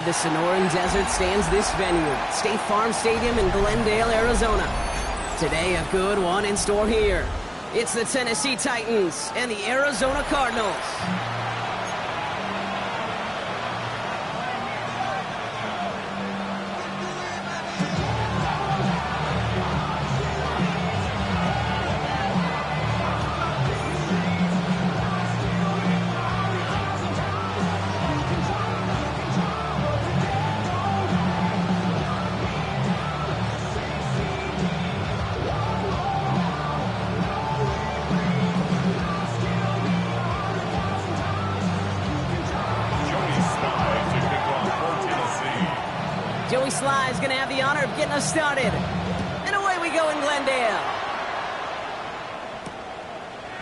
The Sonoran Desert stands this venue, State Farm Stadium in Glendale, Arizona. Today, a good one in store here. It's the Tennessee Titans and the Arizona Cardinals. Joey Sly is going to have the honor of getting us started. And away we go in Glendale.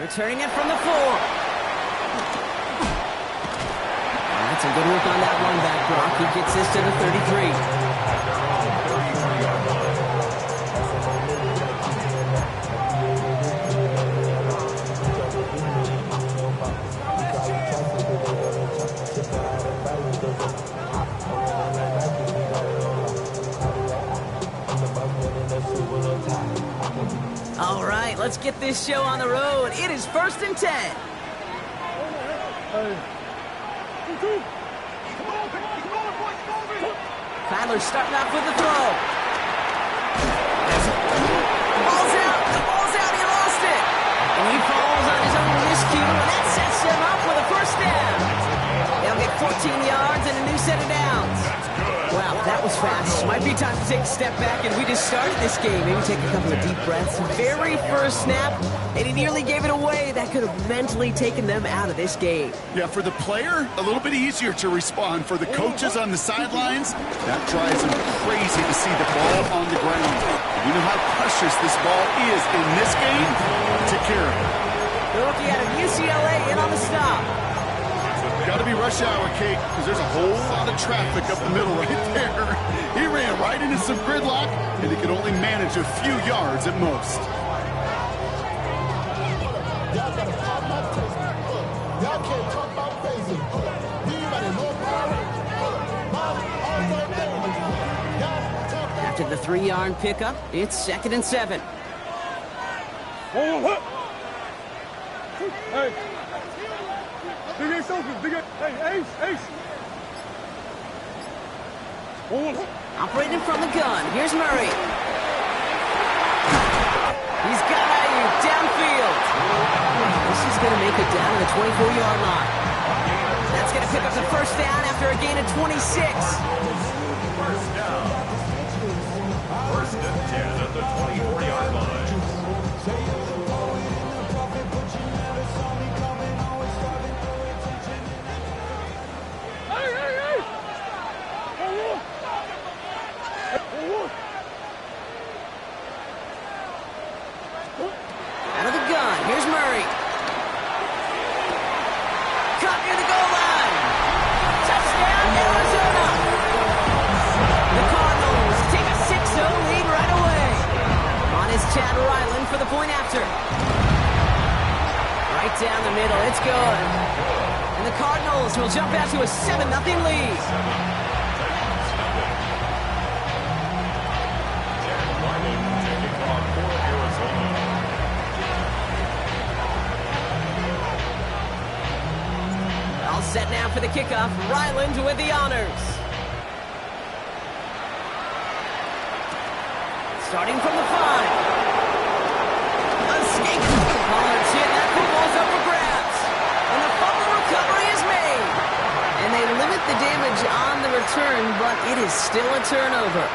Returning it from the 4. That's a good work on that run back, Brock. He gets this to the 33. All right, let's get this show on the road. It is 1st and 10. Kyler starting off with the throw. The ball's out. The ball's out. He lost it. And he falls on his own miscue, and that sets him up with a 1st down. They'll get 14 yards and a new set of downs. Wow, that was fast. Might be time to take a step back, and we just started this game. Maybe take a couple of deep breaths. Very first snap, and he nearly gave it away. That could have mentally taken them out of this game. Yeah, for the player, a little bit easier to respond. For the coaches on the sidelines, that drives them crazy to see the ball on the ground. You know how precious this ball is in this game? Take care of it. The rookie out of UCLA in on the stop. Got to be rush hour, Kate, because there's a whole lot of traffic up the middle right there. He ran right into some gridlock, and he could only manage a few yards at most. After the 3-yard pickup, it's 2nd and 7. Hey. Big Ace open, Big Ace. Hey, Ace. Operating from the gun. Here's Murray. He's got Ayuk downfield. This is going to make it down to the 24-yard line. That's going to pick up the 1st down after a gain of 26. 1st down. 1st and 10 at the 24-yard line. Out of the gun, here's Murray. Caught near the goal line. Touchdown, Arizona. The Cardinals take a 6-0 lead right away. On is Chad Ryland for the point after. Right down the middle, it's good. And the Cardinals will jump out to a 7-0 lead. All set now for the kickoff. Ryland with the honors. Starting from the 5. Escaping. Pollard's hit. That football's up for grabs. And the fumble recovery is made. And they limit the damage on the return, but it is still a turnover.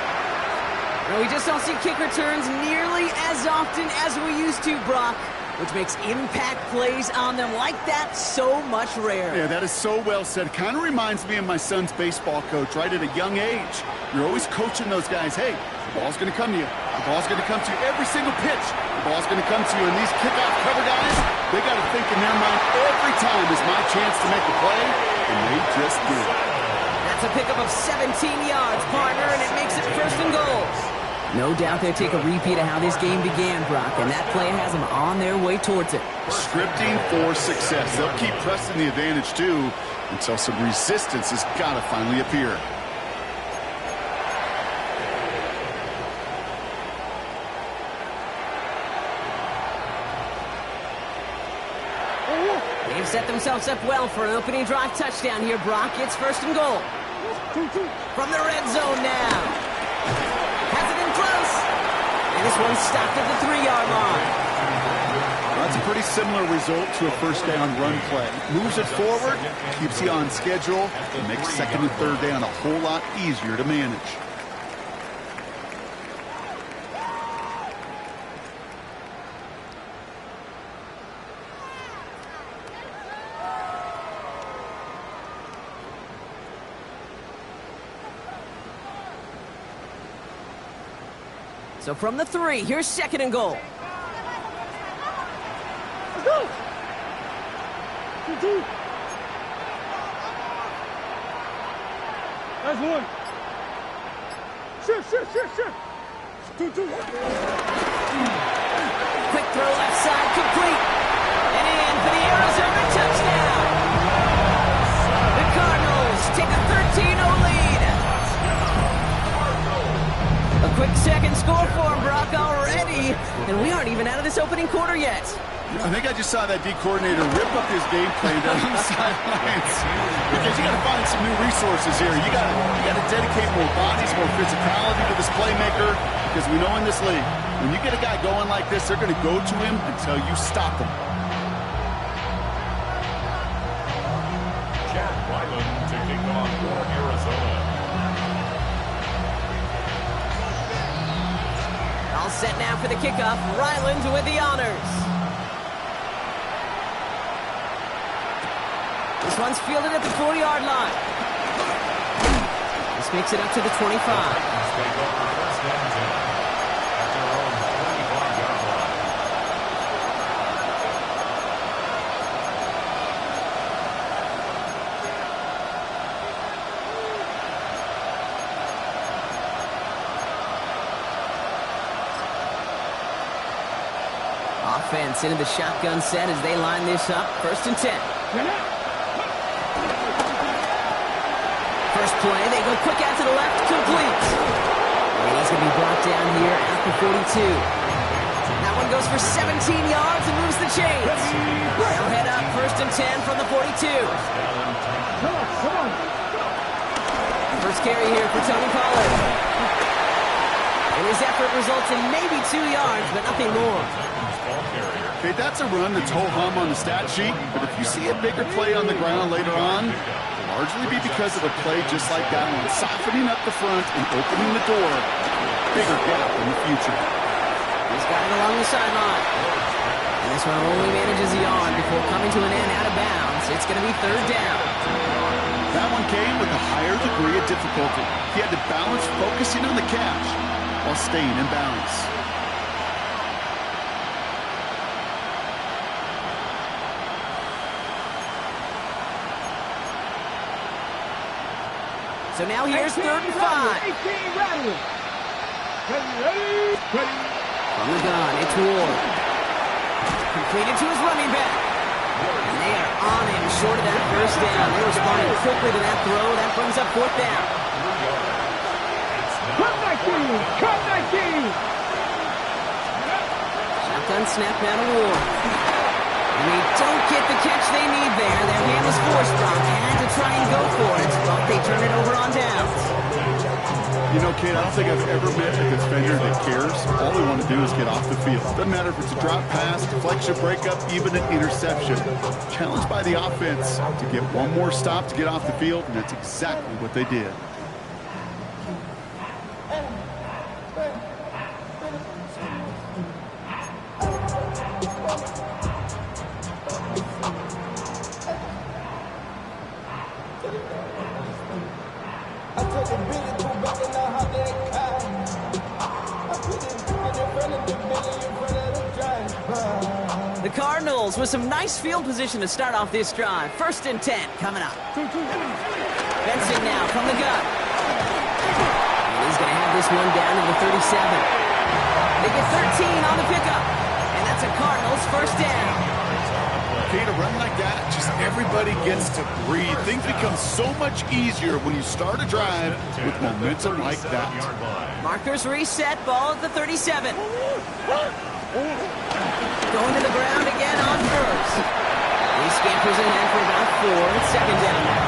And we just don't see kick returns nearly as often as we used to, Brock, which makes impact plays on them like that so much rarer. Yeah, that is so well said. Kind of reminds me of my son's baseball coach right at a young age. You're always coaching those guys, hey, the ball's going to come to you. The ball's going to come to you every single pitch. The ball's going to come to you. And these kickoff cover guys, they got to think in their mind every time is my chance to make a play, and they just did. That's a pickup of 17 yards, partner, and it makes it 1st and goal. No doubt they'll take a repeat of how this game began, Brock, and that play has them on their way towards it. Scripting for success. They'll keep pressing the advantage, too, until some resistance has got to finally appear. set themselves up well for an opening drive touchdown here, Brock. It's first and goal. From the red zone now. Has it in close. And this one's stopped at the 3-yard line. That's a pretty similar result to a first down run play. Moves it forward, keeps you on schedule, and makes second and third down a whole lot easier to manage. So from the 3, here's second and goal. Let's go! 2-2. That's one. Shift. 2-2. Quick throw left side, complete. And in for the Arizona touchdown. The Cardinals take a 13-0 lead. A quick second score for him, Brock, already. And we aren't even out of this opening quarter yet. I think I just saw that D coordinator rip up his game plan down on the sidelines. Because you got to find some new resources here. You got to dedicate more bodies, more physicality to this playmaker. Because we know in this league, when you get a guy going like this, they're going to go to him until you stop him. Chad Ryland to kick off for Arizona. All set now for the kickoff. Ryland with the honors. This one's fielded at the 4-yard line. This makes it up to the 25. Take over first and 10 at their own 25-yard line. Offense into the shotgun set as they line this up. First and 10. First play, they go quick out to the left, complete. And he's going to be brought down here at the 42. That one goes for 17 yards and moves the chains. They'll head up first and 10 from the 42. Come on. First carry here for Tony Pollard. And his effort results in maybe 2 yards, but nothing more. Okay, that's a run that's ho-hum on the stat sheet, but if you see a bigger play on the ground later on, it'll largely be because of a play just like that one, softening up the front and opening the door. Bigger gap in the future. He's got it along the sideline. And this one only manages a yard before coming to an end out of bounds. It's going to be third down. That one came with a higher degree of difficulty. He had to balance focusing on the catch while staying in balance. So now here's third and 5. 18 Rattler. Ready. From the gun, it's Ward. Completed to his running back. And they are on him short of that first down. They responded quickly to that throw. That brings up fourth down. Cut 19. Shotgun snap now to Ward. And they don't get the catch they need there. Their hand was forced, Brock. They had to try and go for it, but they turn it over on downs. You know, kid, I don't think I've ever met a defender that cares. All they want to do is get off the field. Doesn't matter if it's a drop pass, deflection, breakup, even an interception. Challenged by the offense to get one more stop to get off the field, and that's exactly what they did. The Cardinals with some nice field position to start off this drive. First and 10 coming up. Benson now from the gun. And he's going to have this one down to the 37. They get 13 on the pickup. And that's a Cardinals first down. Okay, to run like that, just everybody gets to breathe. Things become so much easier when you start a drive with momentum like that. Markers reset, ball at the 37. Going to the ground again on first. He scampers ahead for about 4. It's second down now.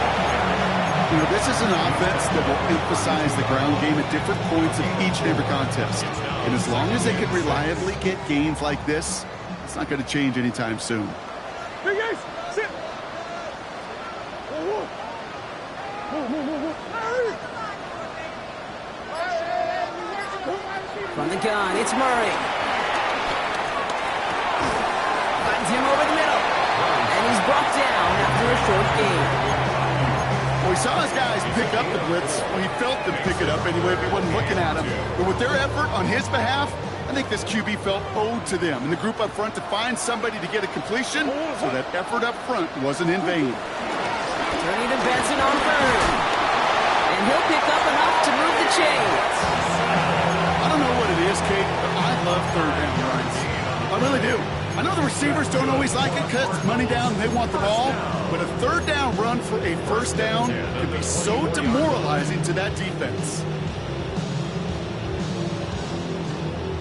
You know, this is an offense that will emphasize the ground game at different points of each and every contest. And as long as they can reliably get gains like this, it's not going to change anytime soon. Big Ace, sit. Whoa. From the gun, it's Murray. Finds him over the middle. And he's brought down after a short gain. Well, he saw his guys pick up the blitz. Well, he felt them pick it up anyway if he wasn't looking at him. But with their effort on his behalf, I think this QB felt owed to them and the group up front to find somebody to get a completion, so that effort up front wasn't in vain. Turning to Benson on third. And he'll pick up enough to move the chains. I don't know what it is, Kate, but I love third down runs. I really do. I know the receivers don't always like it because it's money down and they want the ball, but a third down run for a first down can be so demoralizing to that defense.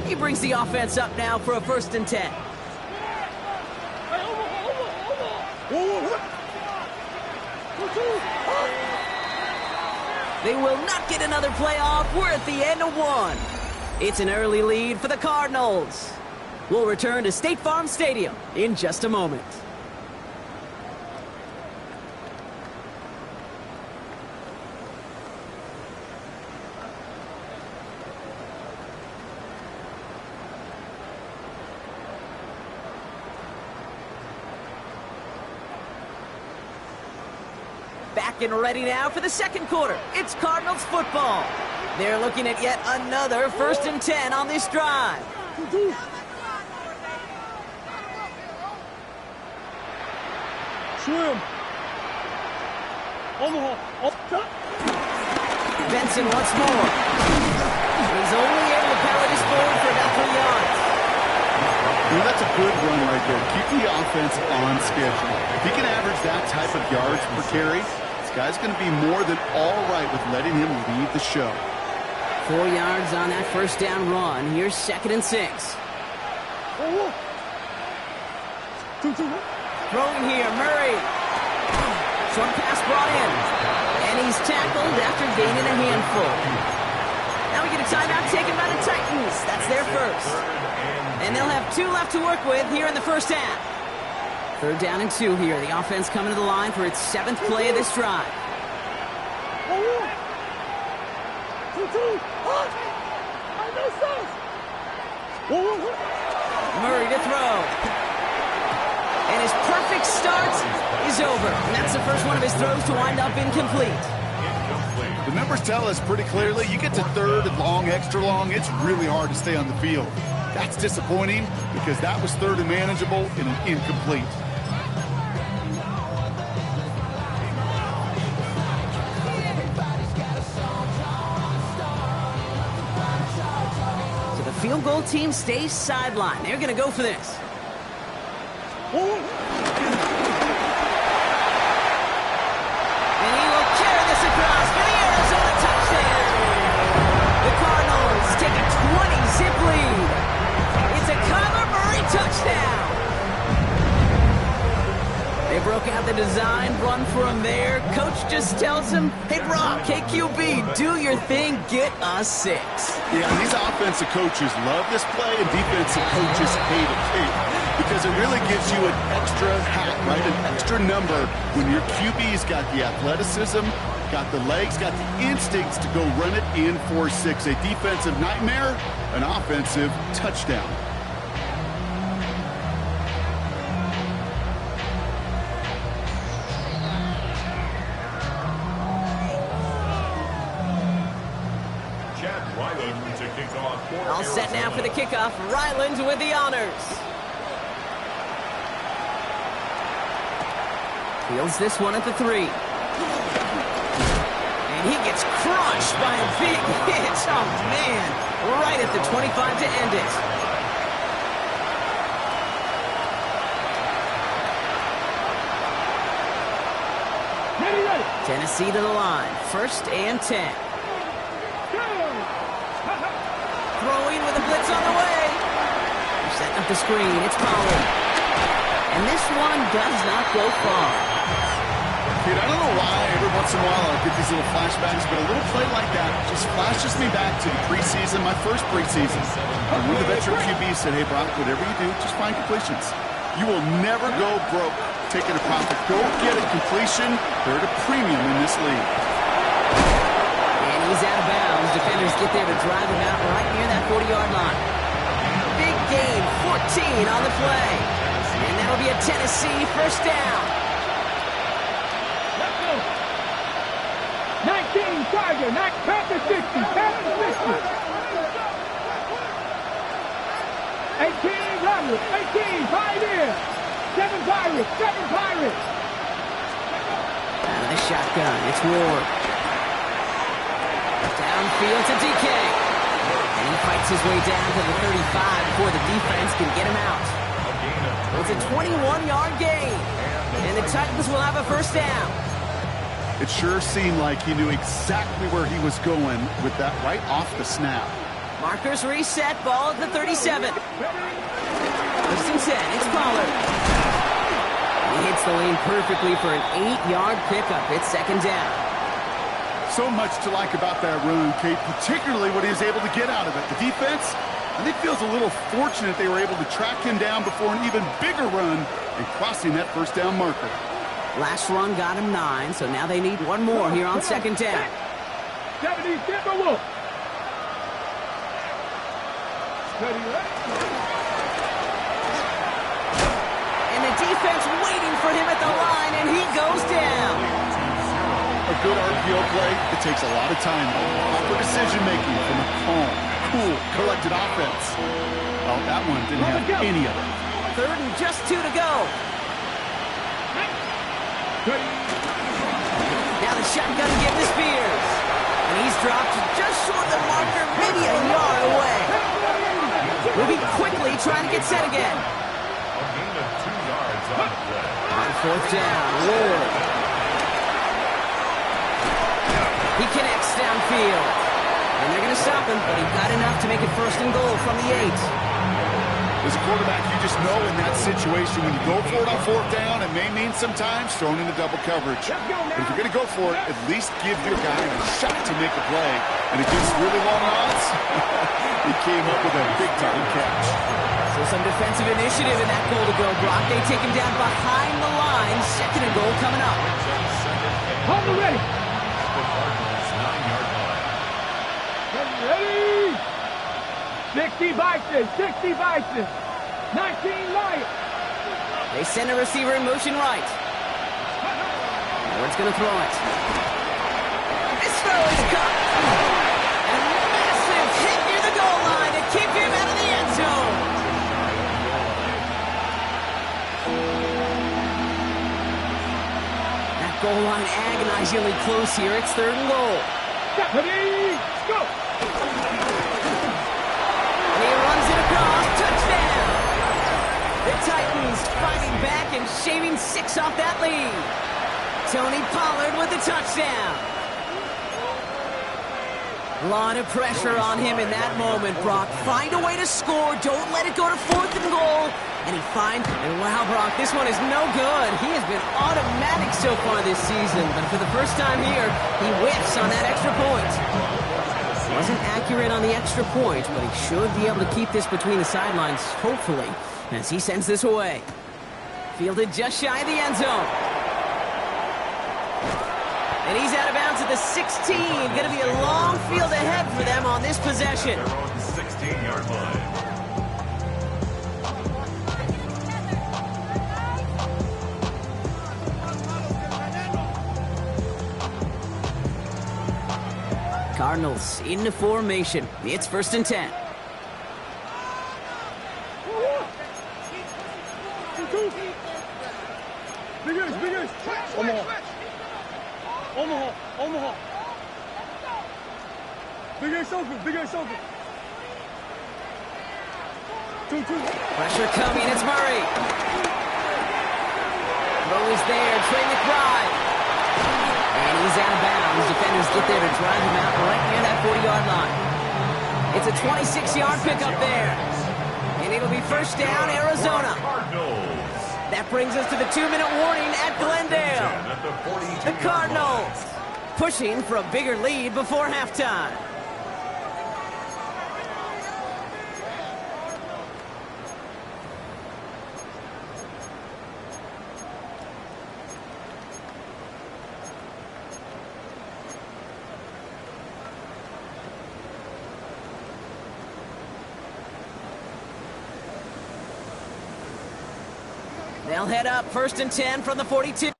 He brings the offense up now for a 1st and 10. They will not get another play off. We're at the end of 1. It's an early lead for the Cardinals. We'll return to State Farm Stadium in just a moment. Back and ready now for the second quarter. It's Cardinals football. They're looking at yet another 1st and 10 on this drive. Swim. Omaha. Benson once more. He's only able to power this forward for about 3 yards. You know, that's a good run right there. Keep the offense on schedule. If he can average that type of yards per carry, this guy's going to be more than all right with letting him lead the show. 4 yards on that 1st down run. Here's 2nd and 6. Throwing here, Murray. Short pass brought in. And he's tackled after gaining a handful. Now we get a timeout taken by the Titans. That's their first. And they'll have 2 left to work with here in the 1st half. 3rd down and 2 here. The offense coming to the line for its 7th play of this drive. Murray to throw. And his perfect start is over. And that's the first one of his throws to wind up incomplete. The numbers tell us pretty clearly, you get to 3rd and long, extra long, it's really hard to stay on the field. That's disappointing because that was 3rd and manageable and an incomplete. So the field goal team stays sidelined. They're going to go for this. And he will carry this across for the Arizona touchdown. The Cardinals take a 20-zip lead. It's a Kyler Murray touchdown. They broke out the design run for him there. Coach just tells him, hey, Brock, KQB, do your thing, get us 6. Yeah, these offensive coaches love this play, and defensive coaches hate it, because it really gives you an extra hat, right, an extra number when your QB's got the athleticism, got the legs, got the instincts to go run it in for 6. A defensive nightmare, an offensive touchdown. All set now for the kickoff. Ryland with the honors. Fields this one at the 3. And he gets crushed by a big hit. Oh, man. Right at the 25 to end it. Tennessee to the line. 1st and 10. Throwing with a blitz on the way. Setting up the screen. It's Powell. And this one does not go far. Dude, I don't know why every once in a while I'll get these little flashbacks, but a little play like that just flashes me back to the preseason, my first preseason. When the veteran QB said, hey, Brock, whatever you do, just find completions. You will never go broke taking a profit. Go get a completion. They're at a premium in this league. And he's out of bounds. Defenders get there to drive him out right near that 40-yard line. Big gain, 14 on the play. And that'll be a Tennessee first down. 19 Tiger, not Panther 60, Panther 60. 18 Rebels, 18 Pioneer, 7 Pirates, 7 Pirates. Out of the shotgun, it's Ward. Downfield to DK. And he fights his way down to the 35 before the defense can get him out. It's a 21-yard gain. And the Titans will have a first down. It sure seemed like he knew exactly where he was going with that right off the snap. Markers reset, ball at the 37. First and 10, it's Pollard. He hits the lane perfectly for an 8-yard pickup. It's second down. So much to like about that run, Kate, particularly what he was able to get out of it. The defense, I think, feels a little fortunate they were able to track him down before an even bigger run and crossing that first down marker. Last run got him 9, so now they need one more here on second down. 70 Timberwolf. And the defense waiting for him at the line, and he goes down. A good RPO play, it takes a lot of time, proper decision-making from a calm, cool, collected offense. Well, that one didn't have any of it. Third and just 2 to go. Now the shotgun give to Spears. And he's dropped just short of the marker, maybe a yard away. Moving quickly, trying to get set again. A gain of 2 yards on the play. On fourth down, Ward. He connects downfield. And they're going to stop him, but he got enough to make it first and goal from the 8. As a quarterback, you just know in that situation, when you go for it on fourth down, it may mean sometimes thrown into double coverage. But if you're going to go for it, at least give your guy a shot to make a play. And against really long odds, he came up with a big-time catch. So some defensive initiative in that goal to go, Brock. They take him down behind the line. Second and goal coming up. Hold it ready. The Cardinals' 9-yard line. Ready. 60 Bison, 60 Bison. 19 Lions. They send a receiver in motion right. Ward's going to throw it. This throw is caught. And a massive hit near the goal line to keep him out of the end zone. That goal line agonizingly close here. It's third and goal. Ready, go. And he runs it across. Touchdown. The Titans fighting back and shaving 6 off that lead. Tony Pollard with the touchdown. A lot of pressure on him in that moment, Brock. Find a way to score. Don't let it go to fourth and goal. And he finds, and wow, Brock, this one is no good. He has been automatic so far this season. But for the first time here, he whiffs on that extra point. Wasn't accurate on the extra point, but he should be able to keep this between the sidelines, hopefully, as he sends this away. Fielded just shy of the end zone. And he's out of bounds at the 16. Going to be a long field ahead for them on this possession. Their own 16-yard line. Cardinals into formation. It's first and 10. Big Omaha. Big Ace open. 2-2. Pressure coming. It's Murray. Throw is there. Trey McBride. And he's out of bounds. Defenders get there to drive him out right near that 40-yard line. It's a 26-yard pickup there. And it'll be first down, Arizona. Cardinals. That brings us to the 2-minute warning at Glendale. The Cardinals pushing for a bigger lead before halftime. They'll head up 1st and 10 from the 42.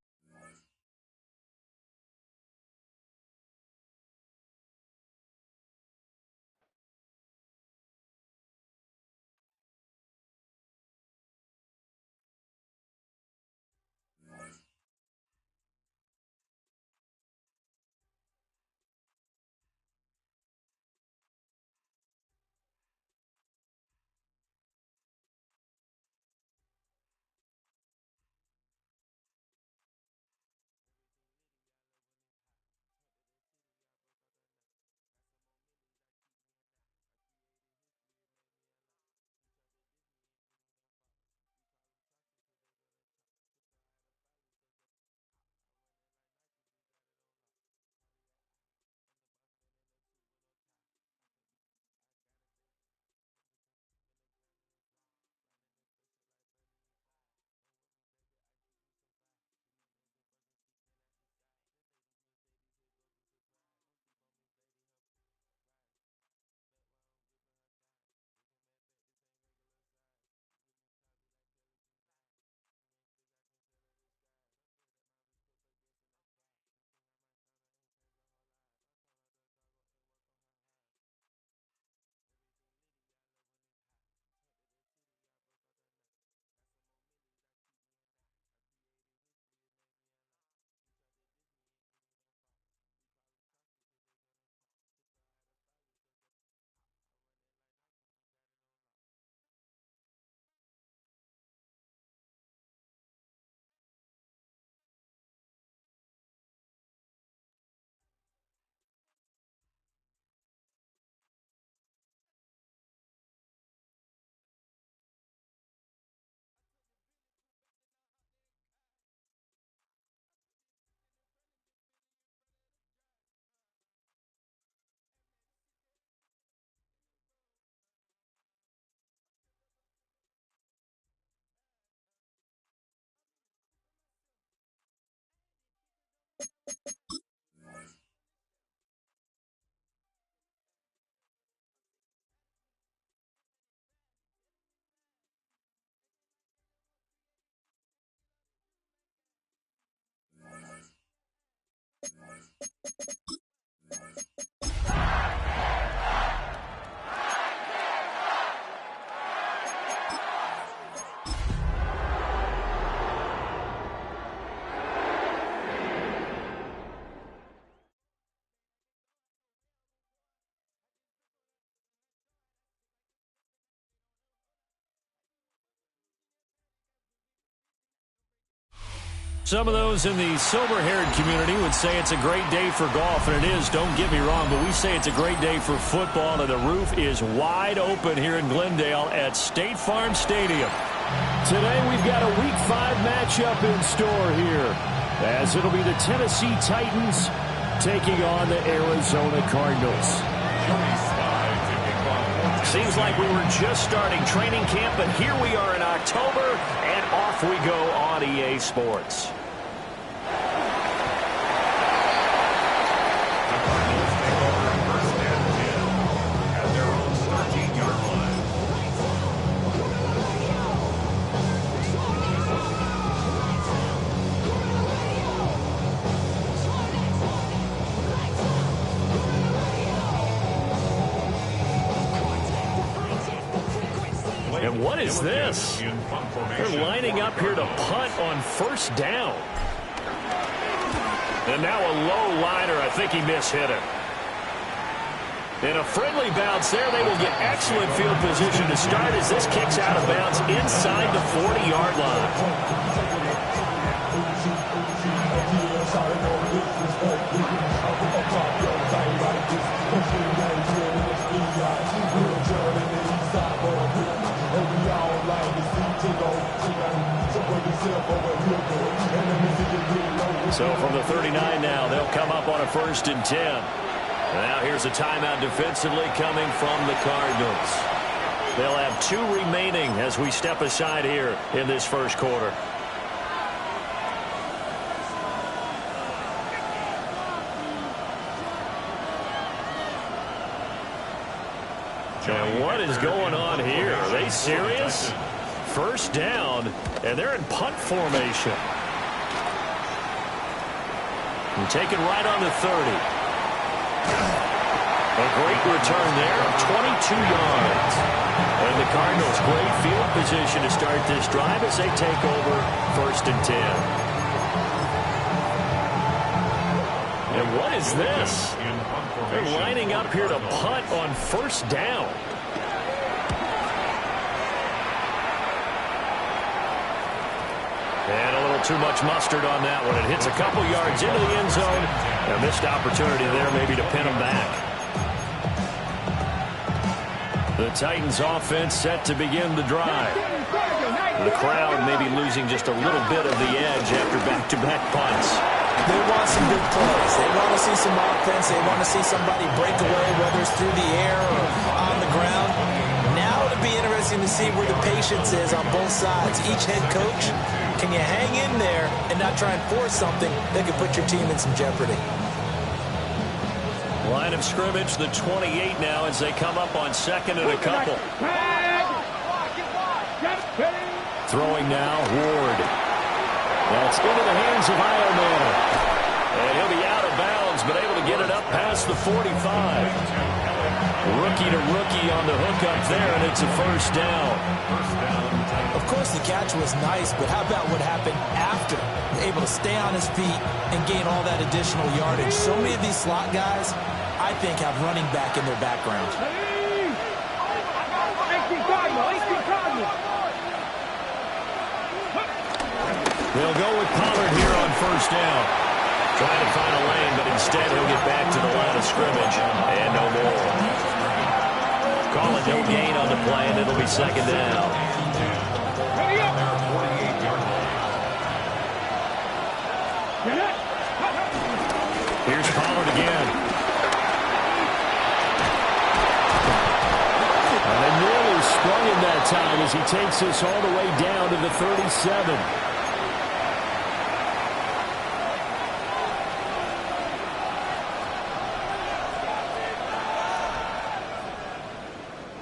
Some of those in the silver-haired community would say it's a great day for golf, and it is, don't get me wrong, but we say it's a great day for football, and the roof is wide open here in Glendale at State Farm Stadium. Today we've got a Week 5 matchup in store here, as it'll be the Tennessee Titans taking on the Arizona Cardinals. Seems like we were just starting training camp, but here we are in October, and off we go on EA Sports. And what is this? They're lining up here to punt on 1st down. And now a low liner. I think he mishit it. And a friendly bounce there. They will get excellent field position to start as this kicks out of bounds inside the 40-yard line. So from the 39 now, they'll come up on a 1st and 10. Now here's a timeout defensively coming from the Cardinals. They'll have 2 remaining as we step aside here in this first quarter. And what is going on here? Are they serious? 1st down, and they're in punt formation. And taken right on the 30. A great return there, 22 yards. And the Cardinals, great field position to start this drive as they take over 1st and 10. And what is this? They're lining up here to punt on 1st down. And a little too much mustard on that one. It hits a couple yards into the end zone. A missed opportunity there maybe to pin them back. The Titans offense set to begin the drive. The crowd maybe losing just a little bit of the edge after back-to-back punts. They want some good plays. They want to see some offense. They want to see somebody break away, whether it's through the air or on the ground. Now it'll be interesting to see where the patience is on both sides. Each head coach, can you hang in there and not try and force something that could put your team in some jeopardy? Line of scrimmage, the 28 now as they come up on 2nd and a couple. Throwing now, Ward. That's into the hands of Ioannidis. And he'll be out of bounds, but able to get it up past the 45. Rookie to rookie on the hook up there, and it's a 1st down. Of course, the catch was nice, but how about what happened after? Able to stay on his feet and gain all that additional yardage. So many of these slot guys, I think, have running back in their background. They'll go with Pollard here on 1st down. Trying to find a lane, but instead he'll get back to the line of scrimmage. And no more. Call it no gain on the play, and it'll be 2nd down. Here's Pollard again. And they nearly sprung him that time as he takes this all the way down to the 37.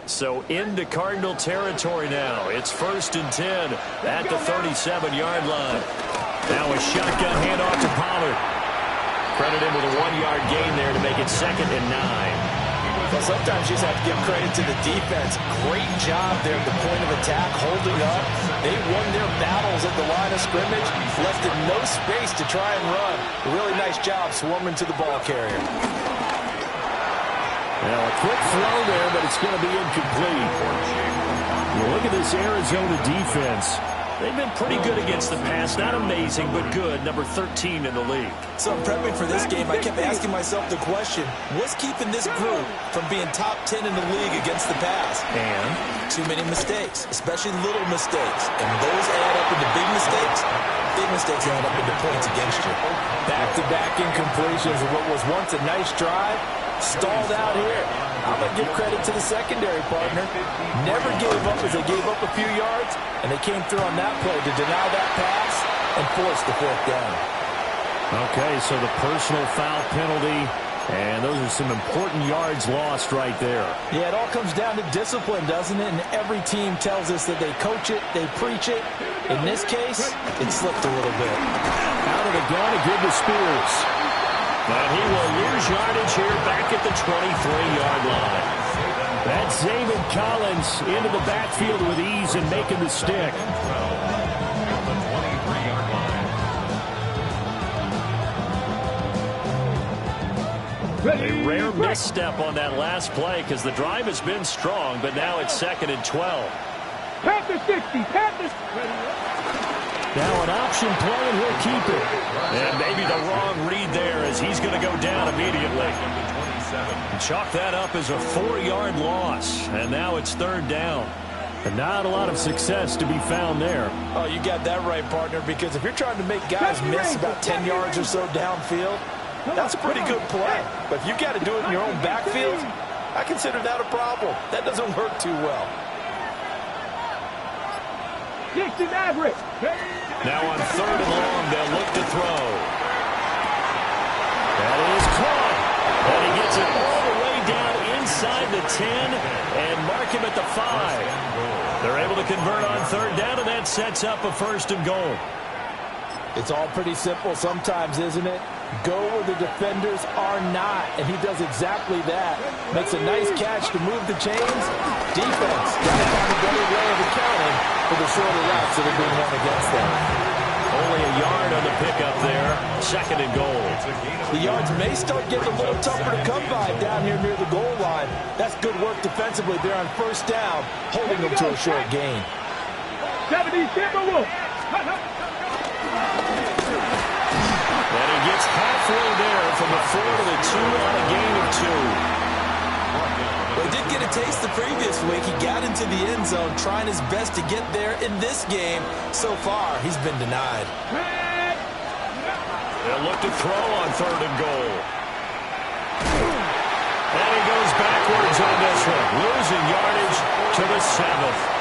So into Cardinal territory now. It's 1st and 10 at the 37-yard line. Now a shotgun handoff to Pollard. Credit him with a 1-yard gain there to make it 2nd and 9. Well, sometimes you just have to give credit to the defense. Great job there at the point of attack, holding up. They won their battles at the line of scrimmage, left it no space to try and run. A really nice job swarming to the ball carrier. Now a quick throw there, but it's going to be incomplete. You look at this Arizona defense. They've been pretty good against the pass. Not amazing, but good. Number 13 in the league. So in prepping for this game, I kept asking myself the question, what's keeping this group from being top 10 in the league against the pass? And too many mistakes, especially little mistakes. And those add up into big mistakes. Big mistakes add up into points against you. Back-to-back incompletions of what was once a nice drive. Stalled out here. I'm going to give credit to the secondary partner. Never gave up as they gave up a few yards, and they came through on that play to deny that pass and force the 4th down. Okay, so the personal foul penalty, and those are some important yards lost right there. Yeah, it all comes down to discipline, doesn't it? And every team tells us that they coach it, they preach it. In this case, it slipped a little bit. Out of the gun to give to Spears. But he will lose yardage here back at the 23-yard line. That's Zaven Collins into the backfield with ease and making the stick. A rare misstep on that last play because the drive has been strong, but now it's 2nd and 12. Panther 60, Panther. Now an option play, and he'll keep it. And maybe the wrong read there as he's going to go down immediately. Chalk that up as a 4-yard loss, and now it's 3rd down. And not a lot of success to be found there. Oh, you got that right, partner, because if you're trying to make guys miss about 10 yards or so downfield, that's a pretty good play. But if you got to do it in your own backfield, I consider that a problem. That doesn't work too well. Dixon Maverick. Now on 3rd and long, they'll look to throw. That is caught. And he gets it all the way down inside the 10 and mark him at the 5. They're able to convert on 3rd down, and that sets up a 1st and goal. It's all pretty simple sometimes, isn't it? Go where the defenders are not, and he does exactly that. Makes a nice catch to move the chains. Defense got to find a better way of accounting for the shorter routes that are being run against them. Only a yard on the pickup there. 2nd and goal. The yards may start getting a little tougher to come by down here near the goal line. That's good work defensively there on 1st down, holding them to a short gain. 70 Timberwolves. And he gets halfway there from the 4 to the 2 on a gain of 2. Well, he did get a taste the previous week. He got into the end zone trying his best to get there in this game. So far, he's been denied. They'll look to throw on 3rd and goal. And he goes backwards on this one, losing yardage to the 7th.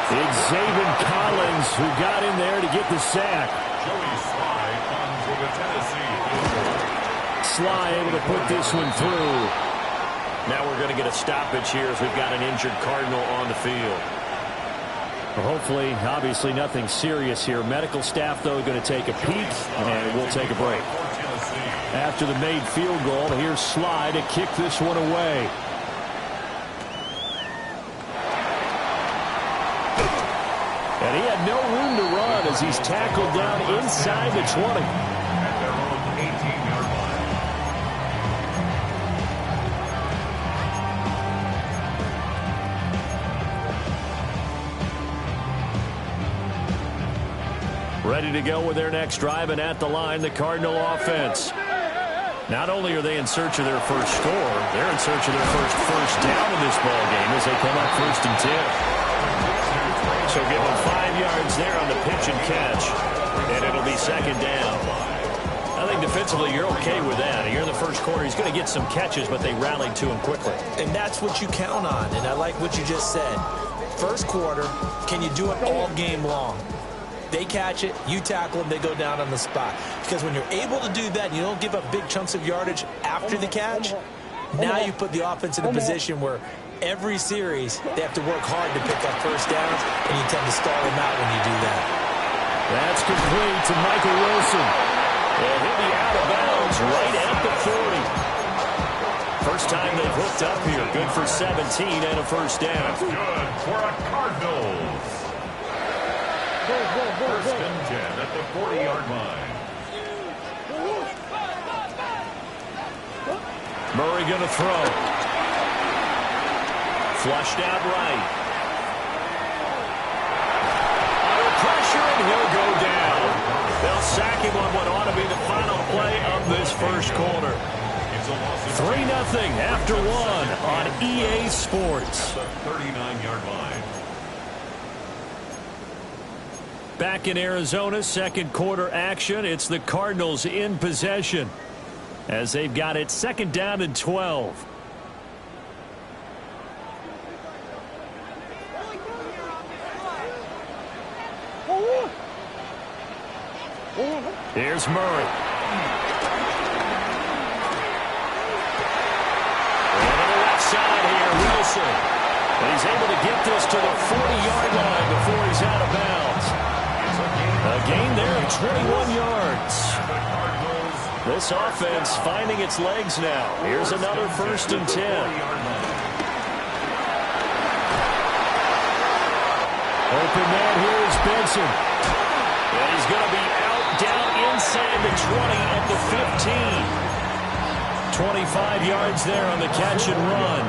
It's Zaven Collins who got in there to get the sack. Joey Sly comes with a Tennessee field goal. Sly able to put this one through. Now we're going to get a stoppage here as we've got an injured Cardinal on the field. Well, hopefully, obviously nothing serious here. Medical staff, though, going to take a peek, and we'll take a break. After the made field goal, here's Sly to kick this one away. And he had no room to run as he's tackled down inside the 20. At their own 18-yard line. Ready to go with their next drive, and at the line, the Cardinal offense. Not only are they in search of their first score, they're in search of their first down in this ball game as they come up 1st and 10. So give them 5 yards there on the pitch and catch, and it'll be 2nd down. I think defensively you're okay with that. Here in the first quarter, he's going to get some catches, but they rallied to him quickly. And that's what you count on, and I like what you just said. First quarter, can you do it all game long? They catch it, you tackle them, they go down on the spot. Because when you're able to do that, you don't give up big chunks of yardage after the catch. Now you put the offense in a position where every series they have to work hard to pick up first downs, and you tend to stall them out when you do that. That's complete to Michael Wilson. And he'll be out of bounds right at the 40. First time they've hooked up here. Good for 17 and a first down. That's good for a Cardinals. 1st and 10 at the 40-yard line. Murray going to throw. Flushed out right. Under pressure, and he'll go down. They'll sack him on what ought to be the final play of this first quarter. 3-0 after 1 on EA Sports. The 39-yard line. Back in Arizona, 2nd quarter action. It's the Cardinals in possession as they've got it 2nd down and 12. Here's Murray. And on the left side here, Wilson. And he's able to get this to the 40-yard line before he's out of bounds. A gain there of 21 yards. This offense finding its legs now. Here's another 1st and 10. Open man here is Benson. And he's going to be out down inside the 20 at the 15. 25 yards there on the catch and run.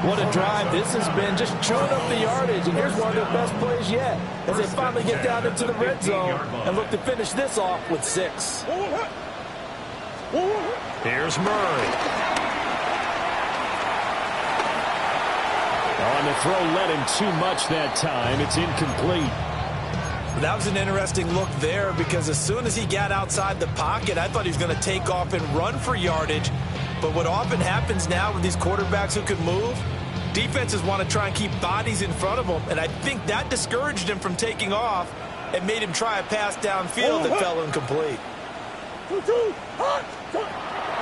What a drive this has been, just chewing up the yardage, and here's one of their best plays yet as they finally get down into the red zone and look to finish this off with 6. Here's Murray. On the The throw led him too much that time. It's incomplete. That was an interesting look there because as soon as he got outside the pocket, I thought he was going to take off and run for yardage. But what often happens now with these quarterbacks who can move, defenses want to try and keep bodies in front of them, and I think that discouraged him from taking off and made him try a pass downfield that fell incomplete.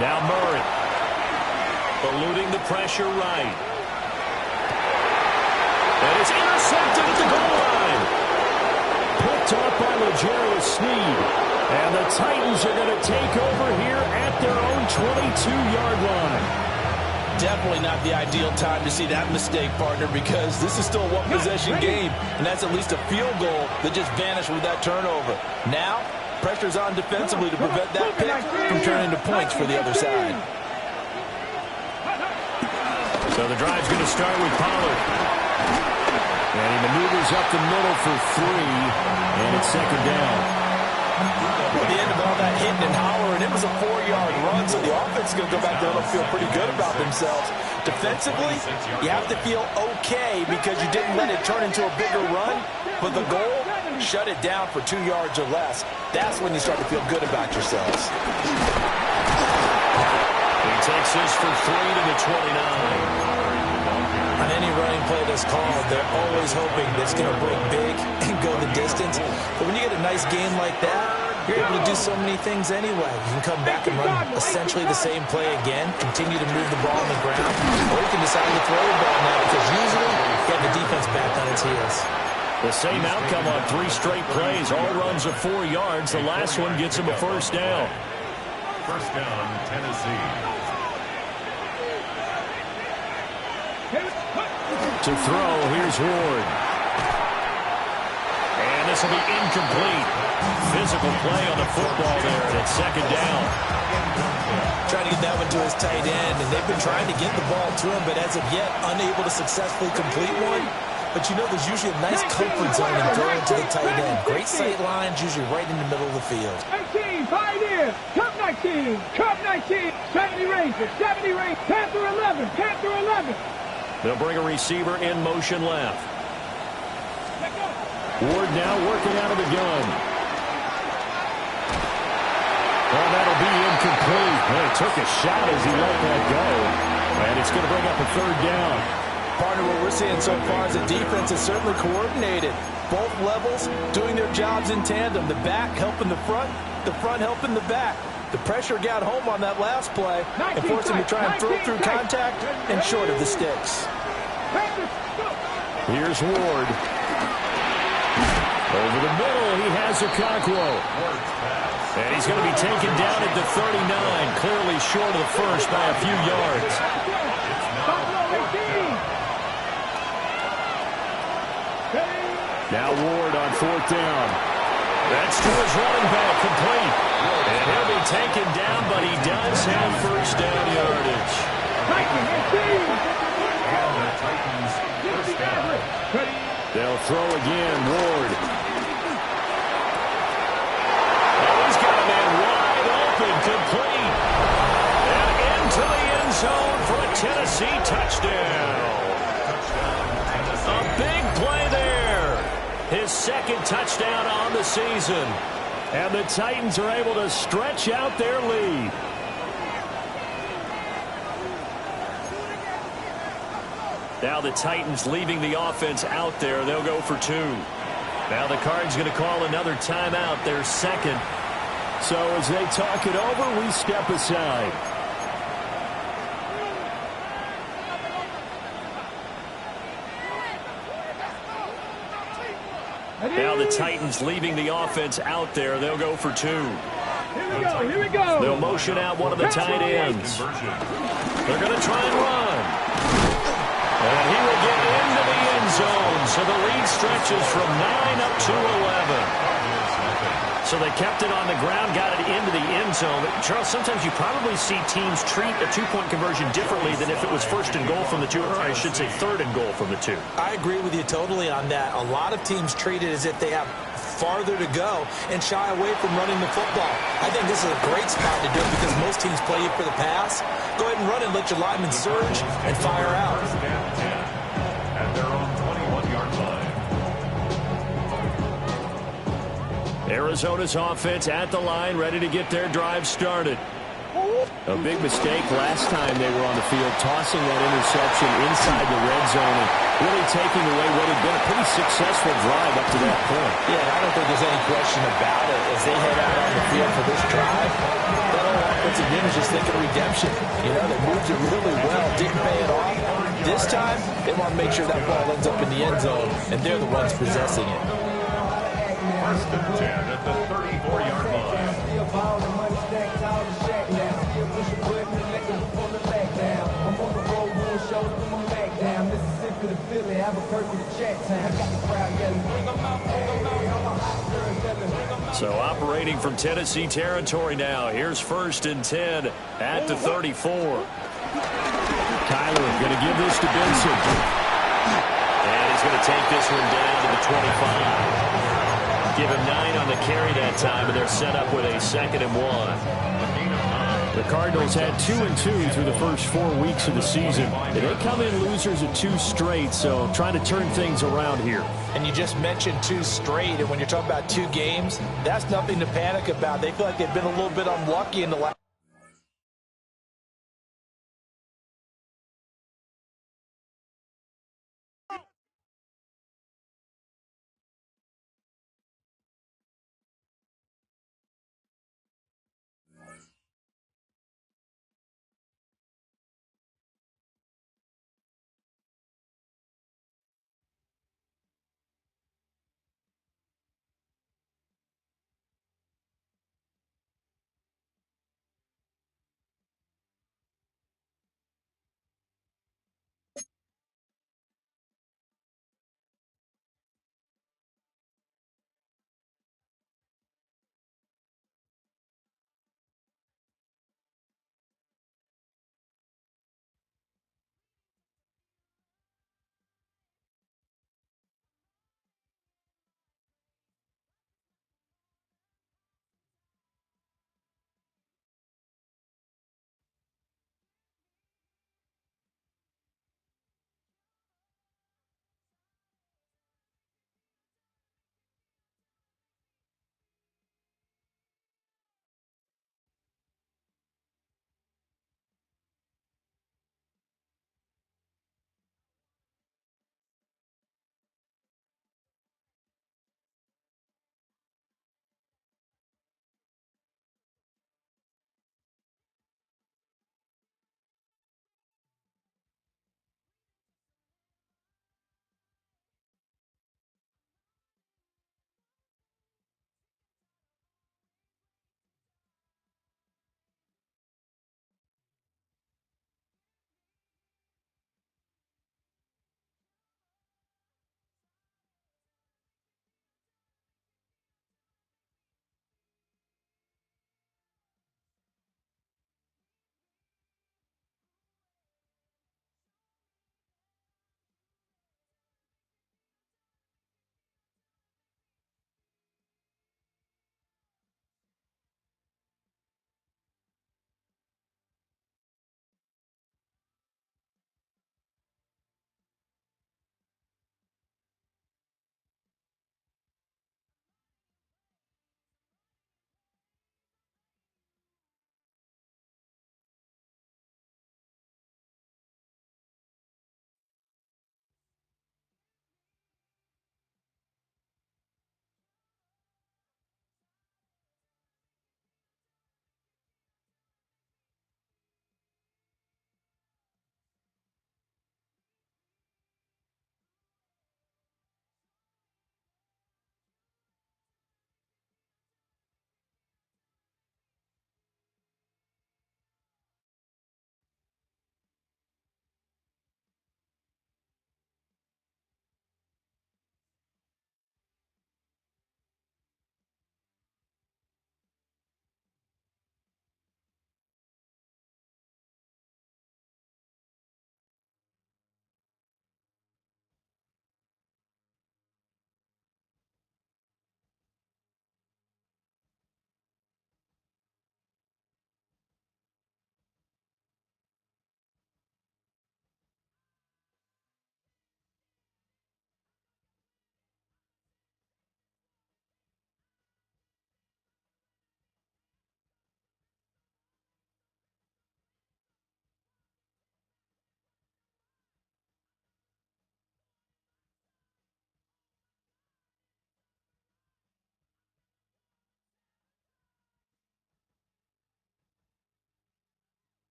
Now Murray, eluding the pressure right. And it's intercepted at the goal line. Picked up by L'Jarius Sneed. And the Titans are going to take over here at their own 22-yard line. Definitely not the ideal time to see that mistake, partner, because this is still a one-possession game, and that's at least a field goal that just vanished with that turnover. Now, pressure's on defensively to prevent that pick from turning into points for the other side. So the drive's going to start with Pollard. And he maneuvers up the middle for 3, and it's second down. At the end of all that hitting and hollering, it was a 4-yard run, so the offense is going to go back there and feel pretty good about themselves. Defensively, you have to feel okay because you didn't let it turn into a bigger run, but the goal, shut it down for 2 yards or less. That's when you start to feel good about yourselves. He takes this for 3 to the 29. On any running play that's called, they're always hoping that it's going to break big and go the distance. But when you get a nice game like that, you're able to do so many things anyway. You can come back and run essentially the same play again, continue to move the ball on the ground, or you can decide to throw the ball now because usually you have the defense back on its heels. The same outcome on 3 straight plays. All runs of 4 yards. The last one gets him a first down. First down, Tennessee. To throw, here's Ward. And this will be incomplete. Physical play on the football there, and it's second down. Trying to get that one to his tight end, and they've been trying to get the ball to him, but as of yet, unable to successfully complete one. But you know, there's usually a nice comfort zone in throwing to the tight end. Great sight lines, usually right in the middle of the field. 19, pioneer, Cup 19, Cup 19, 70 Rangers, 70 Rangers, Panther 11, Panther 11. They'll bring a receiver in motion left. Ward now working out of the gun. Well, that'll be incomplete. Well, he took a shot as he let that go. And it's going to bring up a third down. Partner, what we're seeing so far is the defense is certainly coordinated. Both levels doing their jobs in tandem. The back helping the front helping the back. The pressure got home on that last play and forced him to try and throw through contact and short of the sticks. Here's Ward. Over the middle, he has Okonkwo. And he's going to be taken down at the 39, clearly short of the first by a few yards. Now Ward on 4th down. That's to his running back, complete. And he'll be taken down, but he does have first down yardage. They'll throw again, Ward. Oh, he's got a man wide open, complete. And into the end zone for a Tennessee touchdown. A big play there. His second touchdown on the season. And the Titans are able to stretch out their lead. Now the Titans leaving the offense out there. They'll go for 2. Now the Cards going to call another timeout, their second. So as they talk it over, we step aside. Now the Titans leaving the offense out there. They'll go for 2. Here we go. They'll motion out one of the tight ends. They're going to try and run. And he will get into the end zone. So the lead stretches from 9 up to 11. So they kept it on the ground, got it into the end zone. Charles, sometimes you probably see teams treat a two-point conversion differently than if it was first and goal from the 2, or I should say third and goal from the 2. I agree with you totally on that. A lot of teams treat it as if they have farther to go and shy away from running the football. I think this is a great spot to do it because most teams play you for the pass. Go ahead and run and let your linemen surge and fire out. At their Arizona's offense at the line, ready to get their drive started. A big mistake last time they were on the field, tossing that interception inside the red zone and really taking away what had been a pretty successful drive up to that point. Yeah, I don't think there's any question about it. As they head out on the field for this drive, that whole offensive unit is just thinking redemption. You know, they moved it really well, didn't pay it off. This time, they want to make sure that ball ends up in the end zone, and they're the ones possessing it. First and 10 at the 34-yard line. So operating from Tennessee territory now. Here's first and 10 at the 34. Kyler going to give this to Benson. And he's going to take this one down to the 25. Give him 9 on the carry that time, and they're set up with a 2nd and 1. The Cardinals had 2-2 through the first 4 weeks of the season. And they come in losers of 2 straight, so trying to turn things around here. And you just mentioned 2 straight, and when you're talking about 2 games, that's nothing to panic about. They feel like they've been a little bit unlucky in the last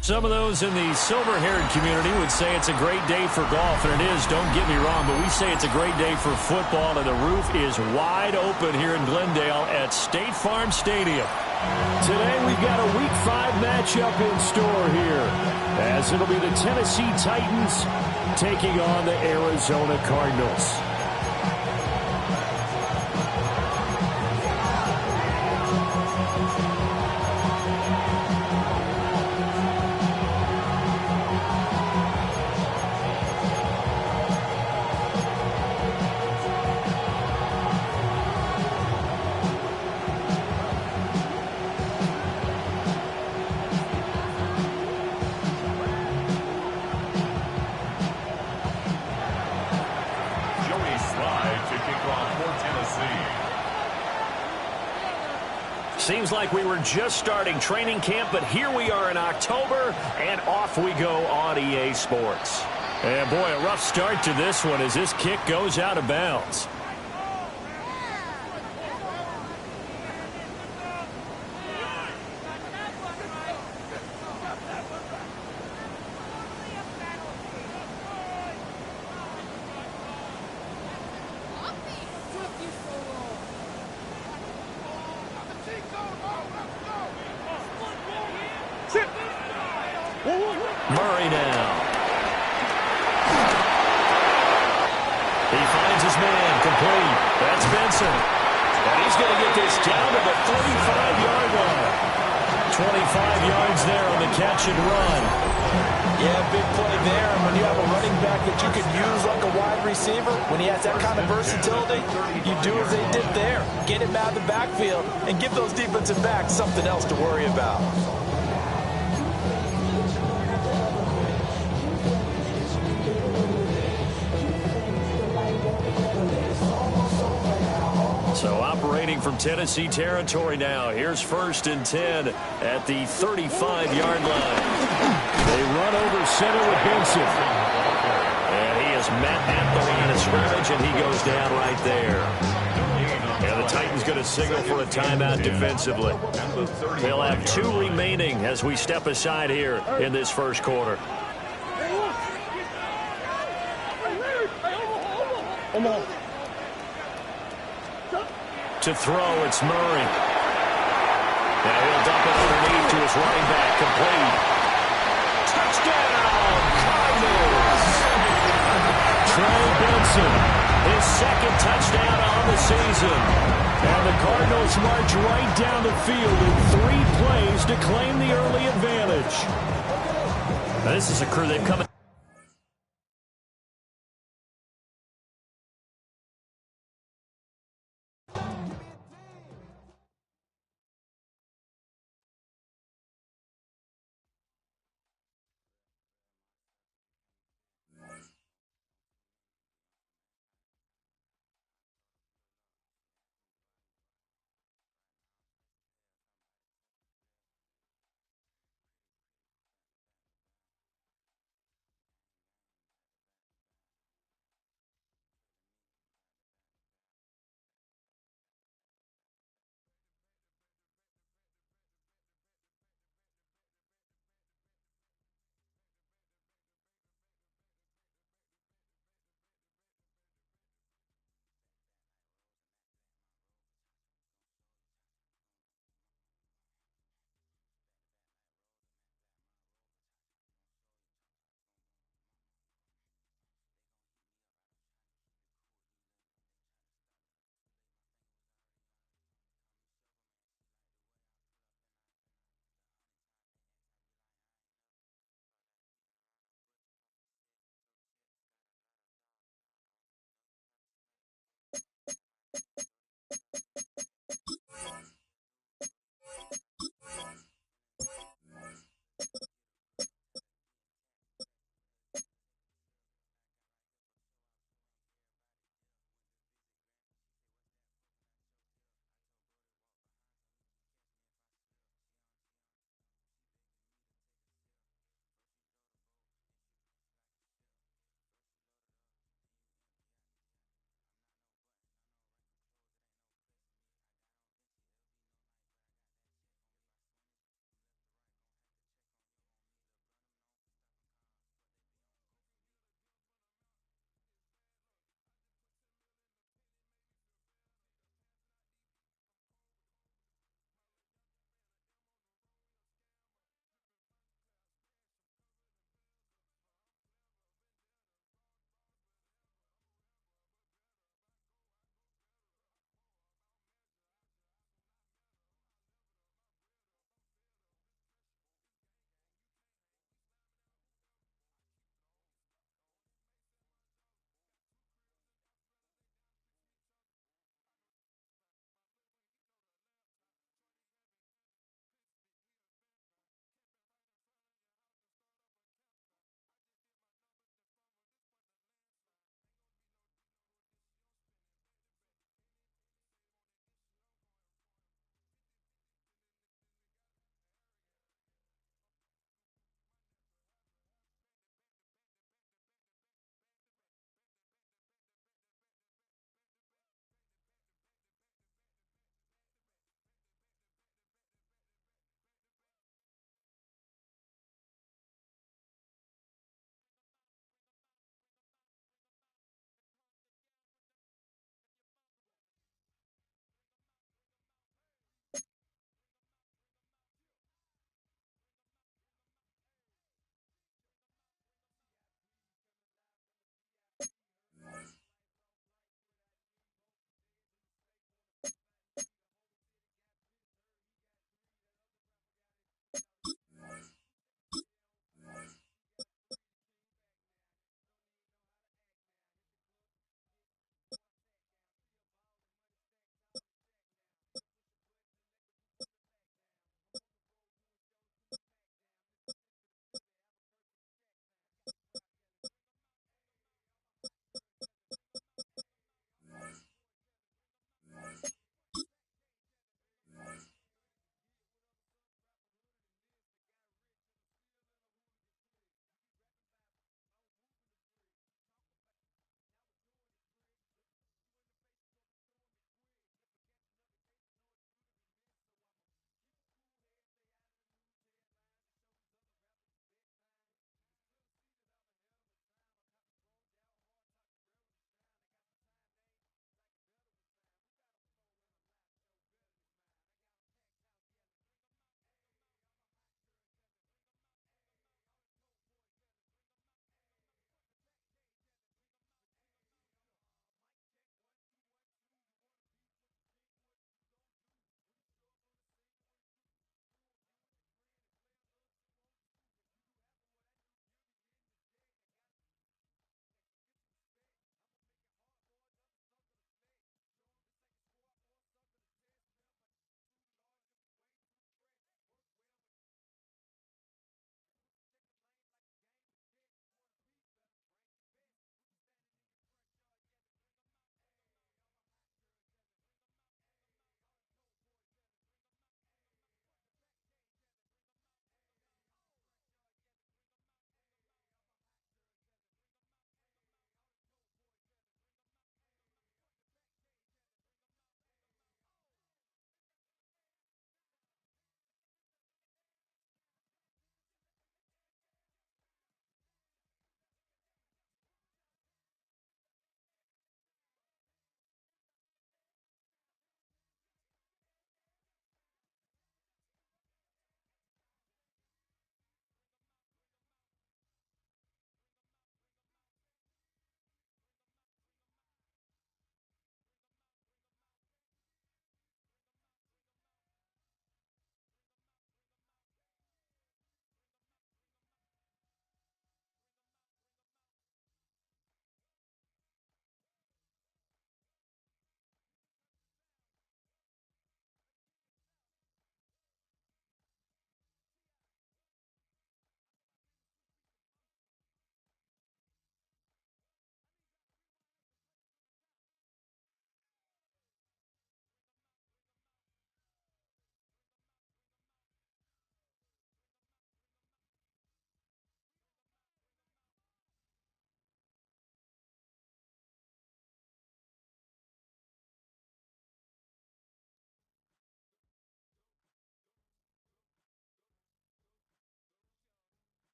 Some of those in the silver-haired community would say it's a great day for golf, and it is, don't get me wrong, but we say it's a great day for football, and the roof is wide open here in Glendale at State Farm Stadium. Today we've got a Week 5 matchup in store here, as it'll be the Tennessee Titans taking on the Arizona Cardinals. Seems like we were just starting training camp, but here we are in October, and off we go on EA Sports. And boy, a rough start to this one as this kick goes out of bounds. Murray now. He finds his man, complete. That's Benson. And he's going to get this down to the 35-yard line. 25 yards there on the catch and run. Yeah, big play there. When you have a running back that you could use like a wide receiver, when he has that kind of versatility, you do as they did there. Get him out of the backfield and give those defensive backs something else to worry about. So operating from Tennessee territory now. Here's 1st and 10 at the 35-yard line. They run over center with Benson. And he is met at the line of scrimmage, and he goes down right there. And the Titans going to signal for a timeout defensively. They'll have 2 remaining as we step aside here in this first quarter. To throw, it's Murray. Now he'll dump it underneath to his running back, complete. Touchdown, Cardinals! Trey Benson, His 2nd touchdown on the season. and the Cardinals march right down the field in 3 plays to claim the early advantage. Now, this is a crew they've come